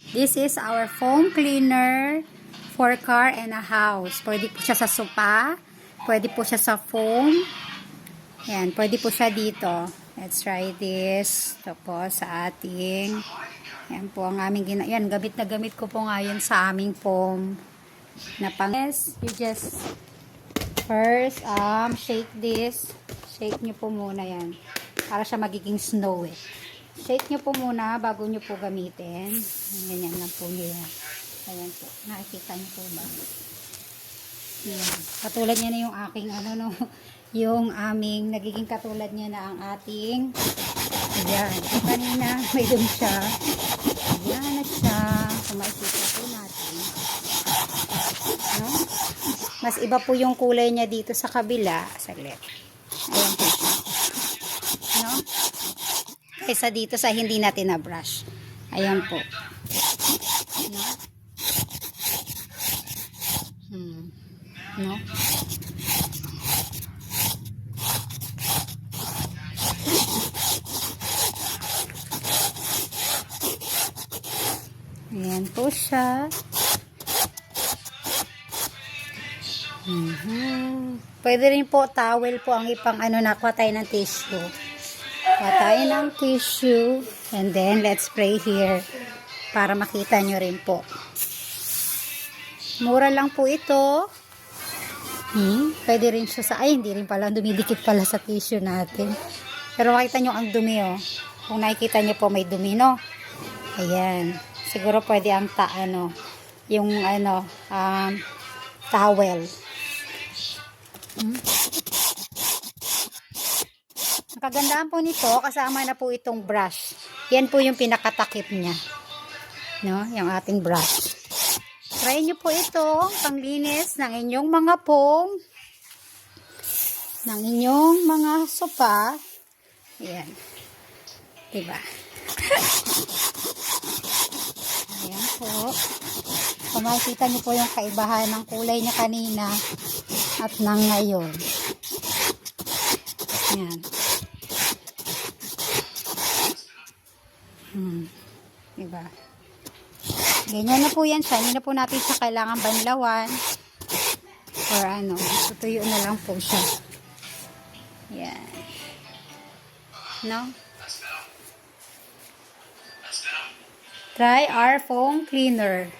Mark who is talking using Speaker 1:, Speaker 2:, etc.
Speaker 1: This is our foam cleaner for car and a house. Pwede po siya sa sopa. Pwede po siya sa foam. Yan, pwede po siya dito. Let's try this. Ito po sa ating. Yan po ang aming yan, gamit na gamit ko po ngayon sa aming foam. Na pang yes, you just first shake this. Shake nyo po muna yan. Para siya magiging snow eh. Shake nyo po muna bago nyo po gamitin. Ganyan lang po nyo yan. Ayan po. Nakikita nyo po ba? Ayan. Katulad niya na yung aking yung aming nagiging katulad niya na ang ating ayan. So, kanina may dum siya. Ayan na siya. Kung makikita po natin. No? Mas iba po yung kulay niya dito sa kabila. Saglit. Ayan po siya. No? Kaysa dito sa hindi natin na-brush. Ayan po. No? No? Ayan po siya. Pwede rin po towel po ang ipang nakuha tayo ng tissue. Tayo ng tissue and then let's spray here para makita nyo rin po. Mura lang po ito. Pwede rin siya sa hindi rin pala dumidikit pala sa tissue natin. Pero makita nyo ang dumi oh. Kung nakikita nyo po may dumi no. Ayan. Siguro pwede ang yung towel. Ang kagandahan po nito, kasama na po itong brush. Yan po yung pinakatakip niya. No? Yung ating brush. Try nyo po ito, panglinis ng inyong mga foam, ng inyong mga sopa. Ayan. Diba? Ayan po. Kung makikita nyo po yung kaibahan ng kulay niya kanina at ng ngayon. Ayan. Diba? Ganyan na po yan siya. Hindi na po natin siya kailangan banlawan. Or tutuyo na lang po siya. Yan. No? Try our foam cleaner.